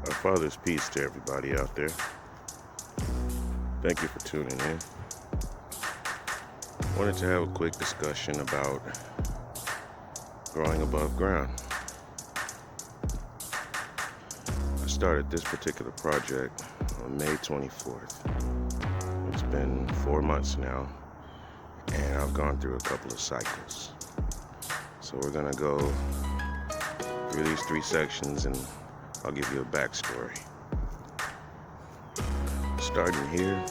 Our Father's peace to everybody out there. Thank you for tuning in. Wanted to have a quick discussion about growing above ground. I started this particular project on May 24th. It's been 4 months now, and I've gone through a couple of cycles. So we're gonna go through these 3 sections and I'll give you a backstory. Starting here,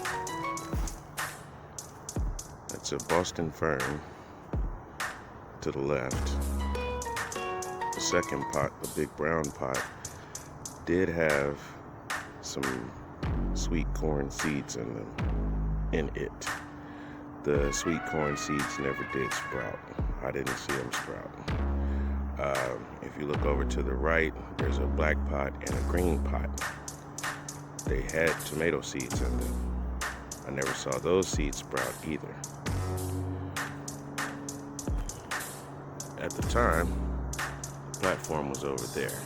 it's a Boston fern to the left. The second pot, the big brown pot, did have some sweet corn seeds in it. The sweet corn seeds never did sprout. I didn't see them sprout. If you look over to the right, there's a black pot and a green pot. They had tomato seeds in them. I never saw those seeds sprout either. At the time, the platform was over there,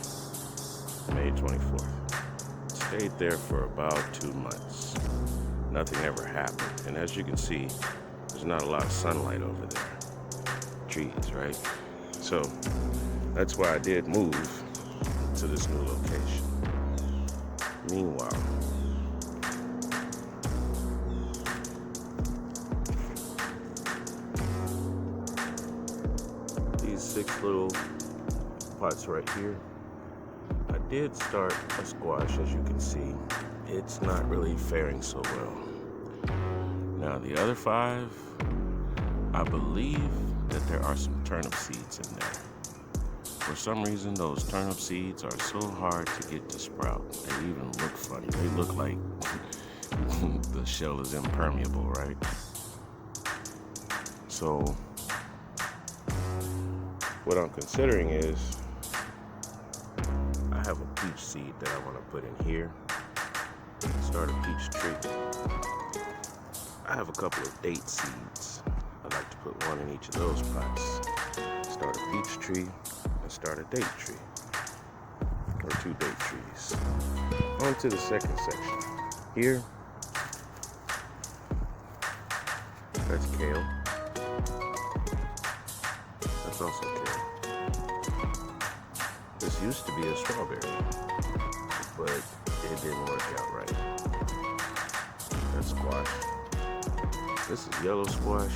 May 24th. Stayed there for about 2 months. Nothing ever happened. And as you can see, there's not a lot of sunlight over there. Trees, right? So that's why I did move to this new location. Meanwhile, these 6 little pots right here, I did start a squash, as you can see. It's not really faring so well. Now the other 5, I believe that there are some turnip seeds in there. For some reason, those turnip seeds are so hard to get to sprout. They even look funny. They look like the shell is impermeable, right? So what I'm considering is I have a peach seed that I want to put in here. Start a peach tree. I have a couple of date seeds. I'd like to put one in each of those pots. Start a peach tree and start a date tree. Or 2 date trees. On to the second section. Here, that's kale. That's also kale. This used to be a strawberry, but it didn't work out right. That's squash. This is yellow squash.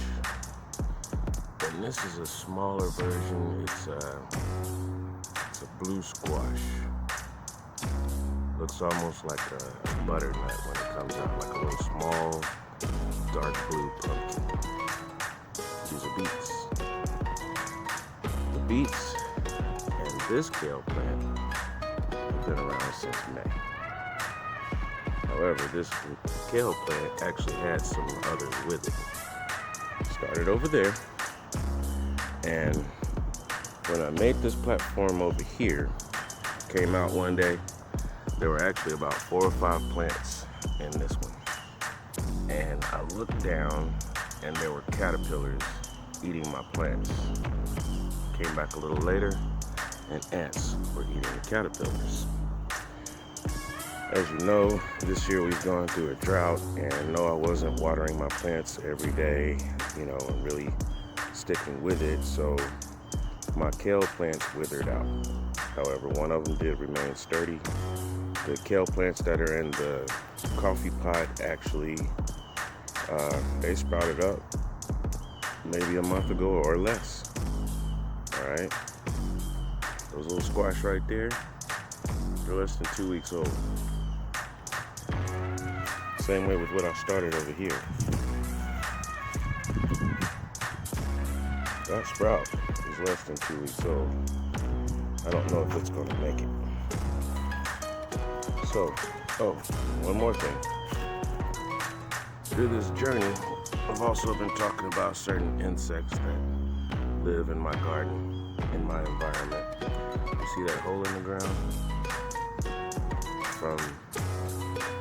And this is a smaller version. It's a blue squash. Looks almost like a butternut when it comes out, like a little small, dark blue pumpkin. These are beets. The beets and this kale plant have been around since May. However, this kale plant actually had some others with it. Started over there, and when I made this platform over here, came out one day, there were actually about 4 or 5 plants in this one. And I looked down and there were caterpillars eating my plants. Came back a little later and ants were eating the caterpillars. As you know, this year we've gone through a drought, and no, I wasn't watering my plants every day, and really sticking with it, so my kale plants withered out. However, one of them did remain sturdy. The kale plants that are in the coffee pot actually, they sprouted up maybe a month ago or less. All right, those little squash right there, they're less than 2 weeks old. Same way with what I started over here. That sprout is less than 2 weeks old. I don't know if it's going to make it. So, one more thing. Through this journey, I've also been talking about certain insects that live in my garden, in my environment. You see that hole in the ground? From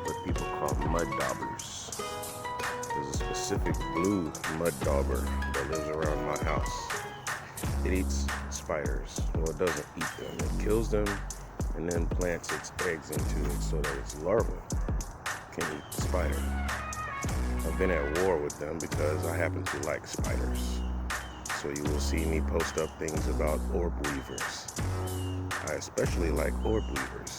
what people call mud daubers. There's a specific blue mud dauber that lives around my house. It eats spiders. Well, it doesn't eat them. It kills them and then plants its eggs into it so that its larva can eat the spider. I've been at war with them because I happen to like spiders. So you will see me post up things about orb weavers. I especially like orb weavers.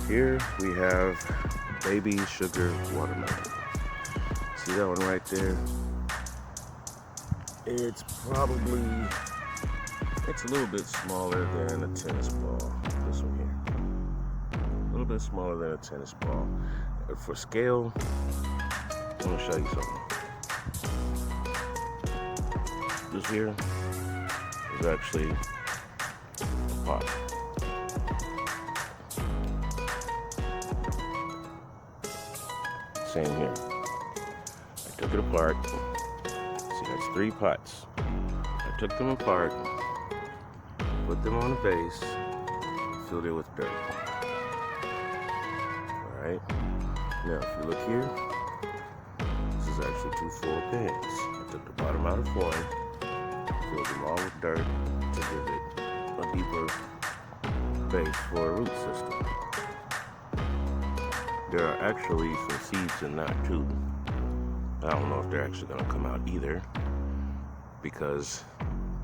Here we have baby sugar watermelon. See that one right there? It's a little bit smaller than a tennis ball. This one here. A little bit smaller than a tennis ball. But for scale, I'm gonna show you something. This here is actually a pot. Same here. I took it apart. See, that's 3 pots. I took them apart, put them on a base, filled it with dirt. Alright? Now, if you look here, this is actually 2 full pans. I took the bottom out of one, filled them all with dirt to give it a deeper base for a root system. There are actually some seeds in that too. I don't know if they're actually going to come out either, because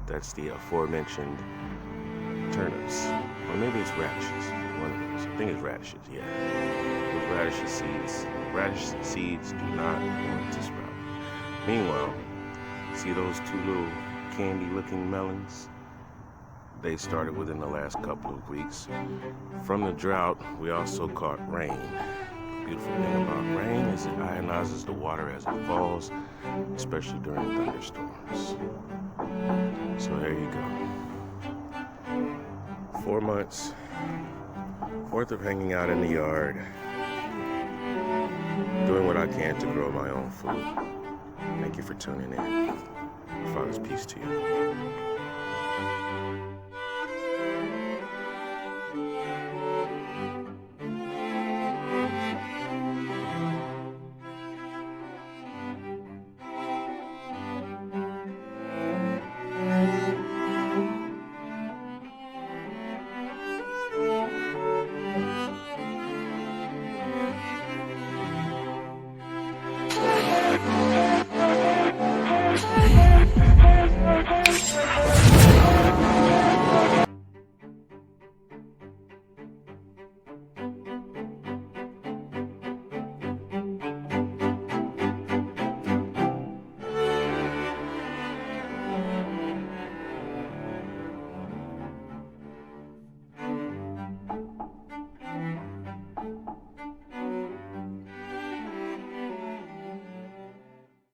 that's the aforementioned turnips. Or maybe it's radishes. One of those. I think it's radishes, yeah. Those radish seeds do not want to sprout. Meanwhile, see those 2 little candy-looking melons? They started within the last couple of weeks. From the drought, we also caught rain. The beautiful thing about rain is it ionizes the water as it falls, especially during thunderstorms. So there you go. 4 months worth of hanging out in the yard, doing what I can to grow my own food. Thank you for tuning in. Father's peace to you.